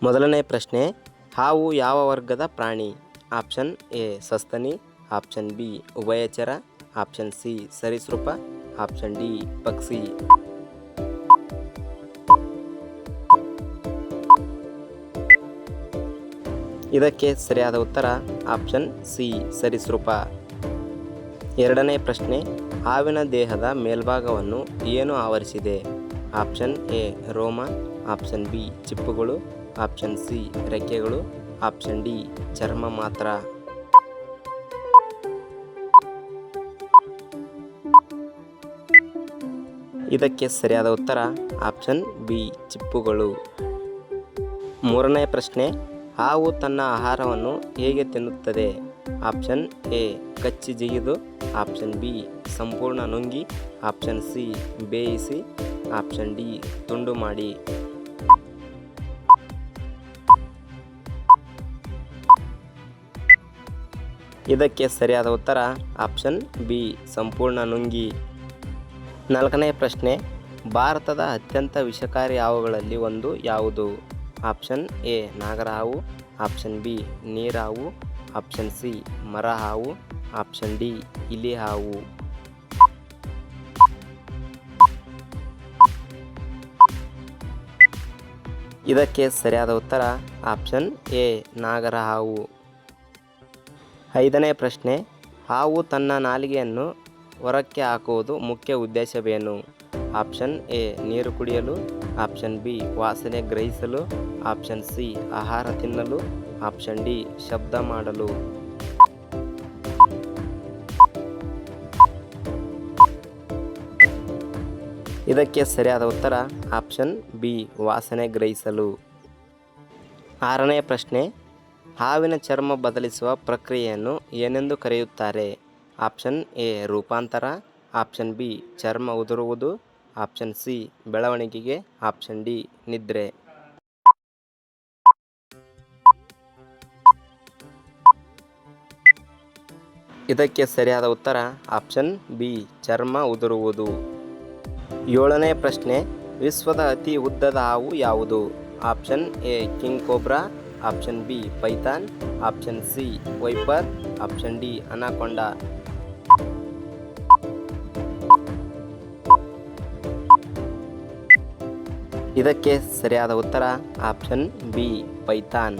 ಮೊದಲನೇ ಪ್ರಶ್ನೆ, ಹಾವು ಯಾವ ವರ್ಗದ ಪ್ರಾಣಿ? ಆಪ್ಷನ್ ಎ ಸಸ್ತನಿ, ಆಪ್ಷನ್ ಬಿ ಉಭಯಚರ, ಆಪ್ಷನ್ ಸಿ ಸರೀಸೃಪ, ಆಪ್ಷನ್ ಡಿ ಪಕ್ಷಿ. ಇದಕ್ಕೆ ಸರಿಯಾದ ಉತ್ತರ ಆಪ್ಷನ್ ಸಿ ಸರೀಸೃಪ. ಎರಡನೇ ಪ್ರಶ್ನೆ, ಹಾವಿನ ದೇಹದ ಮೇಲ್ಭಾಗವನ್ನು ಏನು ಆವರಿಸಿದೆ? ಆಪ್ಷನ್ ಎ ರೋಮ, ಆಪ್ಷನ್ ಬಿ ಚಿಪ್ಪುಗಳು, ಆಪ್ಷನ್ ಸಿ ರೆಕ್ಕೆಗಳು, ಆಪ್ಷನ್ ಡಿ ಚರ್ಮ ಮಾತ್ರ. ಇದಕ್ಕೆ ಸರಿಯಾದ ಉತ್ತರ ಆಪ್ಷನ್ ಬಿ ಚಿಪ್ಪುಗಳು. ಮೂರನೇ ಪ್ರಶ್ನೆ, ಹಾವು ತನ್ನ ಆಹಾರವನ್ನು ಹೇಗೆ ತಿನ್ನುತ್ತದೆ? Option A Kachchi ಜಿಗಿದು, option B ಸಂಪೂರ್ಣ ನುಂಗಿ, ಆಪ್ಷನ್ ಸಿ ಬೇಯಿಸಿ, ಆಪ್ಷನ್ ಡಿ ತುಂಡು ಮಾಡಿ. ಇದಕ್ಕೆ ಸರಿಯಾದ ಉತ್ತರ ಆಪ್ಷನ್ ಬಿ ಸಂಪೂರ್ಣ ನುಂಗಿ. ನಾಲ್ಕನೇ ಪ್ರಶ್ನೆ, ಭಾರತದ ಅತ್ಯಂತ ವಿಷಕಾರಿ ಹಾವುಗಳಲ್ಲಿ ಒಂದು ಯಾವುದು? ಆಪ್ಷನ್ ಎ ನಾಗರಹಾವು, ಆಪ್ಷನ್ ಬಿ ನೀರಾವು, ಆಪ್ಷನ್ ಸಿ ಮರ ಹಾವು, ಆಪ್ಷನ್ ಡಿ ಇಲಿ ಹಾವು. ಇದಕ್ಕೆ ಸರಿಯಾದ ಉತ್ತರ ಆಪ್ಷನ್ ಎ ನಾಗರಹಾವು. ಐದನೇ ಪ್ರಶ್ನೆ, ಹಾವು ತನ್ನ ನಾಲಿಗೆಯನ್ನು ಹೊರಕ್ಕೆ ಹಾಕುವುದು ಮುಖ್ಯ ಉದ್ದೇಶವೇನು? ಆಪ್ಷನ್ ಎ ನೀರು ಕುಡಿಯಲು, ಆಪ್ಷನ್ ಬಿ ವಾಸನೆ ಗ್ರಹಿಸಲು, ಆಪ್ಷನ್ ಸಿ ಆಹಾರ ತಿನ್ನಲು, ಆಪ್ಷನ್ ಡಿ ಶಬ್ದ ಮಾಡಲು. ಇದಕ್ಕೆ ಸರಿಯಾದ ಉತ್ತರ ಆಪ್ಷನ್ ಬಿ ವಾಸನೆ ಗ್ರಹಿಸಲು. ಆರನೇ ಪ್ರಶ್ನೆ, ಹಾವಿನ ಚರ್ಮ ಬದಲಿಸುವ ಪ್ರಕ್ರಿಯೆಯನ್ನು ಏನೆಂದು ಕರೆಯುತ್ತಾರೆ? ಆಪ್ಷನ್ ಎ ರೂಪಾಂತರ, ಆಪ್ಷನ್ ಬಿ ಚರ್ಮ ಉದುರುವುದು, ಆಪ್ಷನ್ ಸಿ ಬೆಳವಣಿಗೆಗೆ, ಆಪ್ಷನ್ ಡಿ ನಿದ್ರೆ. ಇದಕ್ಕೆ ಸರಿಯಾದ ಉತ್ತರ ಆಪ್ಷನ್ ಬಿ ಚರ್ಮ ಉದುರುವುದು. ಏಳನೇ ಪ್ರಶ್ನೆ, ವಿಶ್ವದ ಅತಿ ಉದ್ದದ ಹಾವು ಯಾವುದು? Option A king cobra, option B python, option C viper, option D anaconda. ಇದಕ್ಕೆ ಸರಿಯಾದ ಉತ್ತರ ಆಪ್ಷನ್ ಬಿ ಪೈಥಾನ್.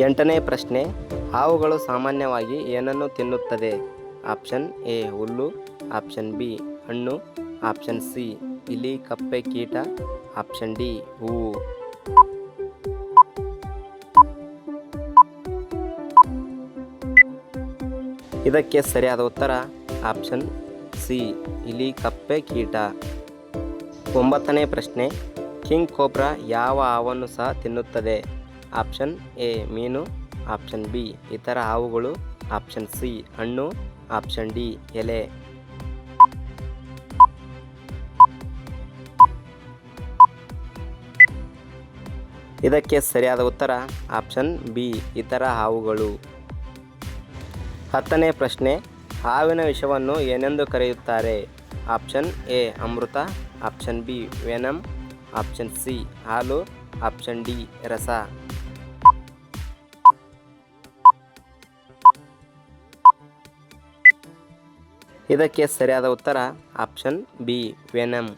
ಎಂಟನೇ ಪ್ರಶ್ನೆ, ಹಾವುಗಳು ಸಾಮಾನ್ಯವಾಗಿ ಏನನ್ನು ತಿನ್ನುತ್ತದೆ? ಆಪ್ಷನ್ ಎ ಹುಲ್ಲು, ಆಪ್ಷನ್ ಬಿ ಹಣ್ಣು, ಆಪ್ಷನ್ ಸಿ ಇಲಿ ಕಪ್ಪೆ ಕೀಟ, ಆಪ್ಷನ್ ಡಿ ಹೂವು. ಇದಕ್ಕೆ ಸರಿಯಾದ ಉತ್ತರ ಆಪ್ಷನ್ ಸಿ ಇಲಿ ಕಪ್ಪೆ ಕೀಟ. ಒಂಬತ್ತನೇ ಪ್ರಶ್ನೆ, ಕಿಂಗ್ ಕೋಬ್ರಾ ಯಾವ ಹಾವನ್ನು ಸಹ ತಿನ್ನುತ್ತದೆ? ಆಪ್ಷನ್ ಎ ಮೀನು, ಆಪ್ಷನ್ ಬಿ ಇತರ ಹಾವುಗಳು, ಆಪ್ಷನ್ ಸಿ ಹಣ್ಣು, ಆಪ್ಷನ್ ಡಿ ಎಲೆ. ಇದಕ್ಕೆ ಸರಿಯಾದ ಉತ್ತರ ಆಪ್ಷನ್ ಬಿ ಇತರ ಹಾವುಗಳು. ಹತ್ತನೇ ಪ್ರಶ್ನೆ, ಹಾವಿನ ವಿಷವನ್ನು ಏನೆಂದು ಕರೆಯುತ್ತಾರೆ? ಆಪ್ಷನ್ ಎ ಅಮೃತ, option b venom, option c ಹಾಲು, ಆಪ್ಷನ್ ಡಿ ರಸ. ಇದಕ್ಕೆ ಸರಿಯಾದ ಉತ್ತರ ಆಪ್ಷನ್ ಬಿ ವೆನಮ್.